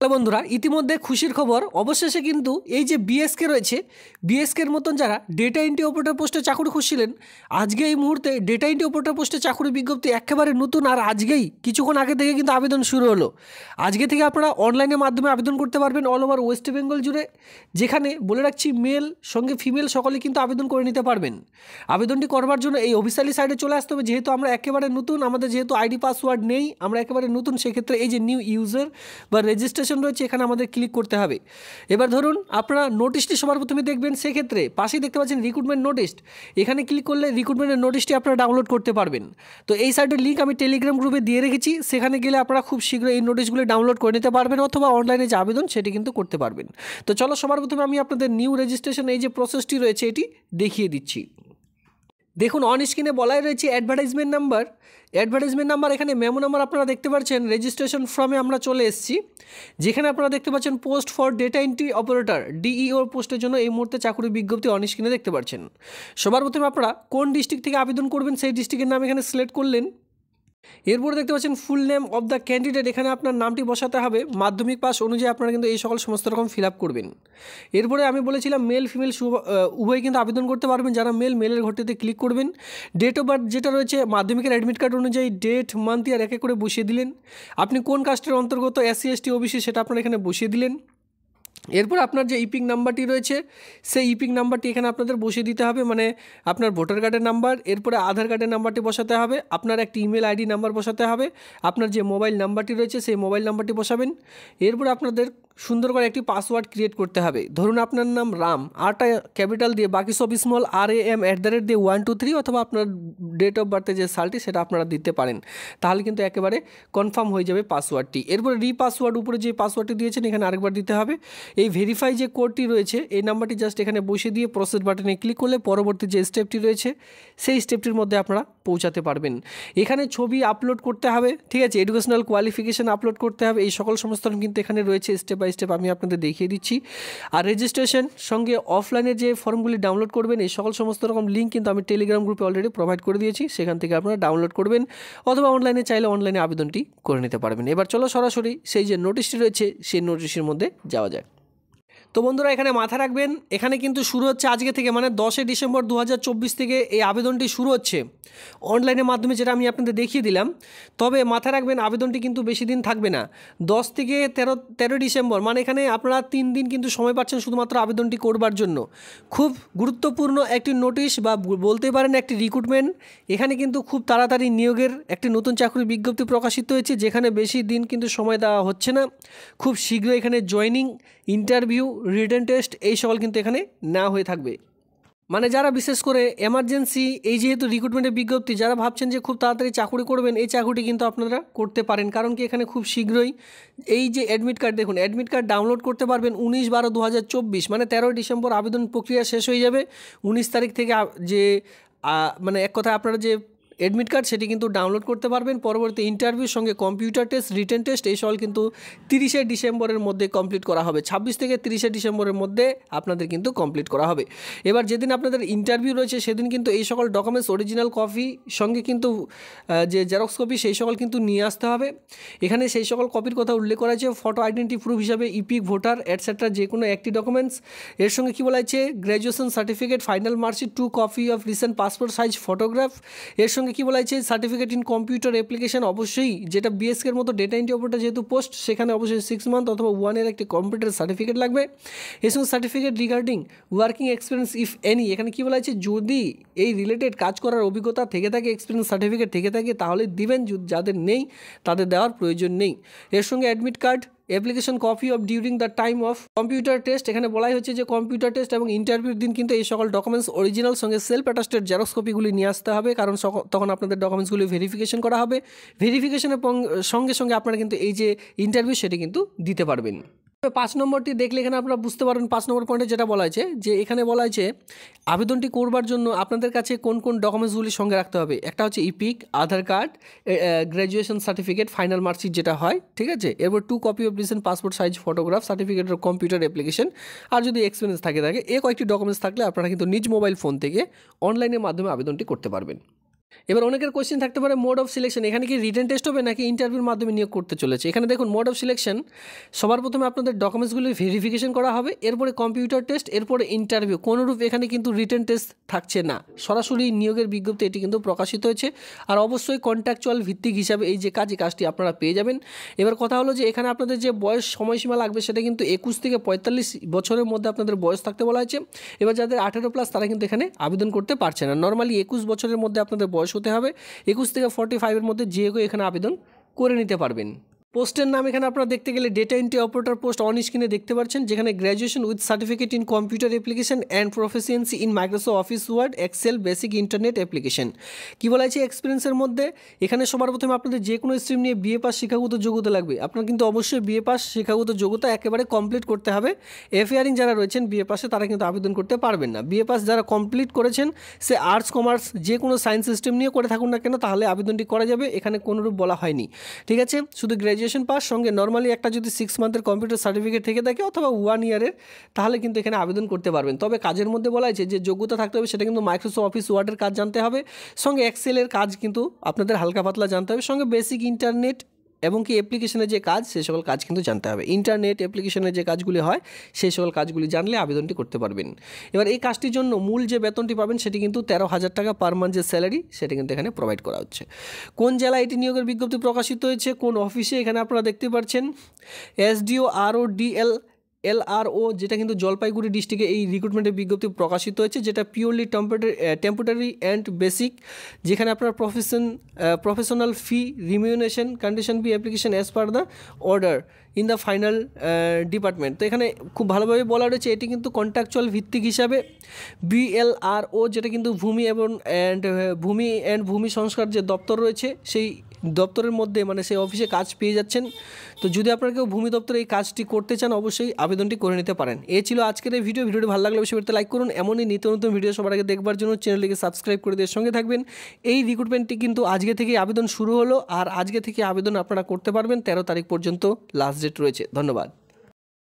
Hello বন্ধুরা, ইতিমধ্যে খুশির খবর অবশেষে কিন্তু এই যে বিএসকে রয়েছে, বিএসকের মতন যারা ডেটা এন্ট্রি অপারেটর পোস্টে চাকরি খুঁজছিলেন, আজকে এই মুহূর্তে ডেটা এন্ট্রি অপারেটর পোস্টে চাকরি বিজ্ঞপ্তি একেবারে নতুন। আর আজকেই কিছুক্ষণ আগে থেকে কিন্তু আবেদন শুরু হলো। আজকে থেকে আপনারা অনলাইনের মাধ্যমে আবেদন করতে পারবেন অল ওভার ওয়েস্ট বেঙ্গল জুড়ে, যেখানে বলে রাখছি মেল সঙ্গে ফিমেল সকলে কিন্তু আবেদন করে নিতে পারবেন। আবেদনটি করবার জন্য এই অফিসিয়ালি সাইটে চলে আসতে হবে। যেহেতু আমরা একেবারে নতুন, আমাদের যেহেতু আইডি পাসওয়ার্ড নেই, আমরা একেবারে নতুন, সেক্ষেত্রে এই যে নিউ ইউজার বা রেজিস্ট্রেশন রয়েছে এখানে আমাদের ক্লিক করতে হবে। এবার ধরুন আপনারা নোটিশটি সবার প্রথমে দেখবেন, সেক্ষেত্রে পাশেই দেখতে পাচ্ছেন রিক্রুটমেন্ট নোটিশ, এখানে ক্লিক করলে রিক্রুটমেন্টের নোটিশটি আপনারা ডাউনলোড করতে পারবেন। তো এই সাইটের লিঙ্ক আমি টেলিগ্রাম গ্রুপে দিয়ে রেখেছি, সেখানে গেলে আপনারা খুব শীঘ্রই এই নোটিশগুলো ডাউনলোড করে নিতে পারবেন, অথবা অনলাইনে যে আবেদন সেটি কিন্তু করতে পারবেন। তো চলো সবার প্রথমে আমি আপনাদের নিউ রেজিস্ট্রেশন এই যে প্রসেসটি রয়েছে এটি দেখিয়ে দিচ্ছি। দেখুন অন স্ক্রিনে বলাই রয়েছে অ্যাডভার্টাইজমেন্ট নাম্বার, এখানে মেমো নাম্বার আপনারা দেখতে পাচ্ছেন। রেজিস্ট্রেশন ফর্মে আমরা চলে এসেছি, যেখানে আপনারা দেখতে পাচ্ছেন post for data entry operator DEO পোস্টের জন্য এই মুহূর্তে চাকরির বিজ্ঞপ্তি অন স্ক্রিনে দেখতে পাচ্ছেন। সবার প্রথমে আপনারা কোন ডিস্ট্রিক্ট থেকে আবেদন করবেন সেই ডিস্ট্রিক্টের নাম এখানে সিলেক্ট করলেন। এরপরে দেখতে পাচ্ছেন full name of the candidate, এখানে আপনার নামটি বসাতে হবে। মাধ্যমিক পাস অনুযায়ী আপনারা কিন্তু এই সকল সমস্ত রকম ফিল আপ করবেন। এরপরে আমি বলেছিলাম মেল ফিমেল উভয় কিন্তু আবেদন করতে পারবেন। যারা মেলের ঘরটিতে ক্লিক করবেন। ডেট অফ বার্থ যেটা রয়েছে মাধ্যমিকের অ্যাডমিট কার্ড অনুযায়ী ডেট মান্থ ইয়ার এক এক করে বসিয়ে দিলেন। আপনি কোন কাস্টের অন্তর্গত, এসসি এসটি ওবিসি, সেটা আপনারা এখানে বসিয়ে দিলেন। এরপর আপনার যে ইপিক নাম্বারটি রয়েছে সেই ইপিক নাম্বারটি এখানে আপনাদের বসিয়ে দিতে হবে, মানে আপনার ভোটার কার্ডের নাম্বার। এরপরে আধার কার্ডের নাম্বারটি বসাতে হবে, আপনার একটি ইমেল আইডি নাম্বার বসাতে হবে, আপনার যে মোবাইল নাম্বারটি রয়েছে সেই মোবাইল নাম্বারটি বসাবেন। এরপরে আপনাদের সুন্দর করে একটি পাসওয়ার্ড ক্রিয়েট করতে হবে। ধরুন আপনার নাম রাম, আরটা ক্যাপিটাল দিয়ে বাকি সব স্মল, RAM দিয়ে 1 2 3, অথবা আপনার ডেট অফ বার্থে যে সালটি সেটা আপনারা দিতে পারেন, তাহলে কিন্তু একেবারে কনফার্ম হয়ে যাবে পাসওয়ার্ডটি। এরপরে রিপাসওয়ার্ড, উপরে যে পাসওয়ার্ডটি দিয়েছেন এখানে আরেকবার দিতে হবে। এই ভেরিফাই যে কোডটি রয়েছে এই নাম্বারটি জাস্ট এখানে বসিয়ে দিয়ে প্রসেস বাটনে ক্লিক করলে পরবর্তী যে স্টেপটি রয়েছে সেই স্টেপটির মধ্যে আপনারা পৌঁছাতে পারবেন। এখানে ছবি আপলোড করতে হবে, ঠিক আছে, এডুকেশনাল কোয়ালিফিকেশান আপলোড করতে হবে। এই সকল সমস্ত কিন্তু এখানে রয়েছে, স্টেপ বাই স্টেপ আমি আপনাদের দেখিয়ে দিচ্ছি। আর রেজিস্ট্রেশন সঙ্গে অফলাইনে যে ফর্মগুলি ডাউনলোড করবেন এই সকল সমস্ত রকম লিঙ্ক কিন্তু আমি টেলিগ্রাম গ্রুপে অলরেডি প্রোভাইড করে দিয়েছি, সেখান থেকে আপনারা ডাউনলোড করবেন, অথবা অনলাইনে চাইলে অনলাইনে আবেদনটি করে নিতে পারবেন। এবার চলো সরাসরি সেই যে নোটিশটি রয়েছে সেই নোটিশের মধ্যে যাওয়া যায়। তো বন্ধুরা এখানে মাথা রাখবেন, এখানে কিন্তু শুরু হচ্ছে আজকে থেকে, মানে 10 ডিসেম্বর 2024 থেকে এই আবেদনটি শুরু হচ্ছে অনলাইনের মাধ্যমে, যেটা আমি আপনাদের দেখিয়ে দিলাম। তবে মাথা রাখবেন আবেদনটি কিন্তু বেশি দিন থাকবে না, 10 থেকে 13 ডিসেম্বর, মানে এখানে আপনারা 3 দিন কিন্তু সময় পাচ্ছেন শুধুমাত্র আবেদনটি করবার জন্য। খুব গুরুত্বপূর্ণ একটি নোটিশ বা বলতে পারেন একটি রিক্রুটমেন্ট। এখানে কিন্তু খুব তাড়াতাড়ি নিয়োগের একটি নতুন চাকরির বিজ্ঞপ্তি প্রকাশিত হয়েছে, যেখানে বেশি দিন কিন্তু সময় দেওয়া হচ্ছে না। খুব শীঘ্রই এখানে জয়নিং, ইন্টারভিউ, রিটেন টেস্ট এই সকল কিন্তু এখানে না হয়ে থাকবে। মানে যারা বিশেষ করে এমার্জেন্সি, এই যেহেতু রিক্রুটমেন্টের বিজ্ঞপ্তি, যারা ভাবছেন যে খুব তাড়াতাড়ি চাকরি করবেন, এই চাকরিটি কিন্তু আপনারা করতে পারেন। কারণ কি এখানে খুব শীঘ্রই এই যে অ্যাডমিট কার্ড, দেখুন অ্যাডমিট কার্ড ডাউনলোড করতে পারবেন 19/12/2024, মানে 13 ডিসেম্বর আবেদন প্রক্রিয়া শেষ হয়ে যাবে। 19 তারিখ থেকে যে মানে এক কথায় আপনারা যে অ্যাডমিট কার্ড সেটি কিন্তু ডাউনলোড করতে পারবেন। পরবর্তী ইন্টারভিউর সঙ্গে কম্পিউটার টেস্ট, রিটেন টেস্ট এই সকল কিন্তু 30 ডিসেম্বরের মধ্যে কমপ্লিট করা হবে। 26 থেকে 30 ডিসেম্বরের মধ্যে আপনাদের কিন্তু কমপ্লিট করা হবে। এবার যেদিন আপনাদের ইন্টারভিউ রয়েছে সেদিন কিন্তু এই সকল ডকুমেন্টস, অরিজিনাল কপি সঙ্গে কিন্তু যে জেরক্স কপি সেই সকল কিন্তু নিয়ে আসতে হবে। এখানে সেই সকল কপির কথা উল্লেখ করা আছে, ফটো আইডেন্টি প্রুফ হিসাবে ইপিক, ভোটার এটসেট্রা যে কোনো একটি ডকুমেন্টস। এর সঙ্গে কী বলা আছে, graduation certificate, final marksheet, 2 copy of recent passport size photograph. এর সঙ্গে কী বলা আছে, সার্টিফিকেট ইন কম্পিউটার অ্যাপ্লিকেশন, অবশ্যই যেটা বিএসকের মতো ডেটা এন্ট্রি অপারেটর যেহেতু পোস্ট, সেখানে অবশ্যই 6 মান্থ অথবা 1 এর একটি কম্পিউটার সার্টিফিকেট লাগবে। এর সঙ্গে certificate regarding working experience if any, এখানে কী বলা আছে, যদি এই রিলেটেড কাজ করার অভিজ্ঞতা থেকে থাকে, এক্সপিরিয়েন্স সার্টিফিকেট থেকে থাকে তাহলে দিবেন, যাদের নেই তাদের দেওয়ার প্রয়োজন নেই। এর সঙ্গে admit card, application copy of during the time of computer test, এখানে বলাই হচ্ছে যে কম্পিউটার টেস্ট এবং ইন্টারভিউর দিন কিন্তু এই সকল ডকুমেন্টস অরিজিনাল সঙ্গে সেলফ অ্যাটাস্টেড জেরক্স কপিগুলি নিয়ে আসতে হবে, কারণ তখন আপনাদের ডকুমেন্টসগুলি ভেরিফিকেশন করা হবে। ভেরিফিকেশনের সঙ্গে সঙ্গে আপনারা কিন্তু এই যে ইন্টারভিউ সেটি কিন্তু দিতে পারবেন। 5 নম্বরটি দেখলে এখানে আপনারা বুঝতে পারবেন, 5 নম্বর পয়েন্টে যেটা বলা হয়েছে যে এখানে বলা হয়েছে আবেদনটি করবার জন্য আপনাদের কাছে কোন কোন ডকুমেন্টসগুলি সঙ্গে রাখতে হবে। একটা হচ্ছে EPIC, Aadhaar card, graduation certificate, final marksheet যেটা হয়, ঠিক আছে। এরপর 2 copy of recent passport size photograph, certificate of computer application. আর যদি এক্সপিরিয়েন্স থাকে এই কয়েকটি ডকুমেন্টস থাকলে আপনারা কিন্তু নিজ মোবাইল ফোন থেকে অনলাইনের মাধ্যমে আবেদনটি করতে পারবেন। এবার অনেকের কোয়েশ্চেন থাকতে পারে মোড অফ সিলেকশন, এখানে কি রিটেন টেস্ট হবে নাকি ইন্টারভিউর মাধ্যমে নিয়োগ করতে চলেছে। এখানে দেখুন মোড অফ সিলেকশন, সবার প্রথমে আপনাদের ডকুমেন্টসগুলি ভেরিফিকেশন করা হবে, এরপরে কম্পিউটার টেস্ট, এরপরে ইন্টারভিউ। কোনোরূপ এখানে কিন্তু রিটেন টেস্ট থাকছে না, সরাসরি নিয়োগের বিজ্ঞপ্তি এটি কিন্তু প্রকাশিত হয়েছে। আর অবশ্যই কন্ট্রাকচুয়াল ভিত্তিক হিসাবে এই যে কাজটি আপনারা পেয়ে যাবেন। এবার কথা হলো যে এখানে আপনাদের যে বয়স সময়সীমা লাগবে সেটা কিন্তু 21 থেকে 45 বছরের মধ্যে আপনাদের বয়স থাকতে বলা হয়েছে। এবার যাদের 18+ তারা কিন্তু এখানে আবেদন করতে পারছে না। নর্মালি 21 বছরের মধ্যে আপনাদের বয়স হতে হবে, 21 থেকে 45 মধ্যে যে কেউ এখানে আবেদন করে নিতে পারবেন। পোস্টের নাম এখানে আপনারা দেখতে গেলে data entry operator post on স্ক্রিনে দেখতে পাচ্ছেন, যেখানে graduation with certificate in computer application and proficiency in Microsoft office word excel basic internet application. কী বলা হয়েছে এক্সপিরিয়েন্সের মধ্যে, এখানে সবার প্রথমে আপনাদের যে কোনো স্ট্রিম নিয়ে বিএ পাস শিক্ষাগত যোগ্যতা লাগবে। আপনার কিন্তু অবশ্যই বিএ পাস শিক্ষাগত যোগ্যতা একেবারে কমপ্লিট করতে হবে। এফএয়ারিং যারা রয়েছেন বিএ পাসে তারা কিন্তু আবেদন করতে পারবেন না। বিএ পাস যারা কমপ্লিট করেছেন, সে আর্টস কমার্স যে কোনো সায়েন্স সিস্টেম নিয়ে করে থাকুন না কেন, তাহলে আবেদনটি করা যাবে। এখানে কোনোরূপ বলা হয়নি, ঠিক আছে। শুধু গ্র্যাজুয়েশন পাস, সঙ্গে নর্মালি একটা যদি 6 মান্থের কম্পিউটার সার্টিফিকেট থেকে থাকে অথবা 1 ইয়ারের, তাহলে কিন্তু এখানে আবেদন করতে পারবেন। তবে কাজের মধ্যে বলা হয়েছে যে যোগ্যতা থাকতে হবে, সেটা কিন্তু মাইক্রোসফট অফিস ওয়ার্ডের কাজ জানতে হবে, সঙ্গে এক্সেলের কাজ কিন্তু আপনাদের হালকা পাতলা জানতে হবে, সঙ্গে বেসিক ইন্টারনেট এবং কি অ্যাপ্লিকেশনের যে কাজ সে সকল কাজ কিন্তু জানতে হবে। ইন্টারনেট অ্যাপ্লিকেশনের যে কাজগুলি হয় সেই সকল কাজগুলি জানলে আবেদনটি করতে পারবেন। এবার এই কাজটির জন্য মূল যে বেতনটি পাবেন সেটি কিন্তু 13,000 টাকা পার মান্থ যে স্যালারি, সেটা কিন্তু এখানে প্রোভাইড করা হচ্ছে। কোন জেলায় এটি নিয়োগের বিজ্ঞপ্তি প্রকাশিত হয়েছে, কোন অফিসে, এখানে আপনারা দেখতে পাচ্ছেন SDO RODL LRO, যেটা কিন্তু জলপাইগুড়ি ডিস্ট্রিক্টে এই রিক্রুটমেন্টের বিজ্ঞপ্তি প্রকাশিত হয়েছে, যেটা পিওরলি টেম্পোরারি অ্যান্ড বেসিক, যেখানে আপনার professional fee remuneration condition be application as per the order in the final department. তো এখানে খুব ভালোভাবে বলা রয়েছে এটি কিন্তু কন্ট্রাকচুয়াল ভিত্তিক হিসাবে BLRO, যেটা কিন্তু ভূমি ভূমি সংস্কার যে দপ্তর রয়েছে সেই দপ্তরের মধ্যে, মানে সেই অফিসে কাজ পেয়ে যাচ্ছেন। তো যদি আপনারা কেউ ভূমি দপ্তরে এই কাজটি করতে চান, অবশ্যই আবেদনটি করে নিতে পারেন। এই ছিল আজকের এই ভিডিওটি ভালো লাগলে অবশ্যই লাইক করুন। এমনই নিত্য নতুন ভিডিও সবার আগে দেখবার জন্য চ্যানেলটিকে সাবস্ক্রাইব করে দিয়ে সঙ্গে থাকবেন। এই রিক্রুটমেন্টটি কিন্তু আজকে থেকে আবেদন শুরু হলো, আর আজকে থেকে আবেদন আপনারা করতে পারবেন, 13 তারিখ পর্যন্ত লাস্ট ডেট রয়েছে। ধন্যবাদ।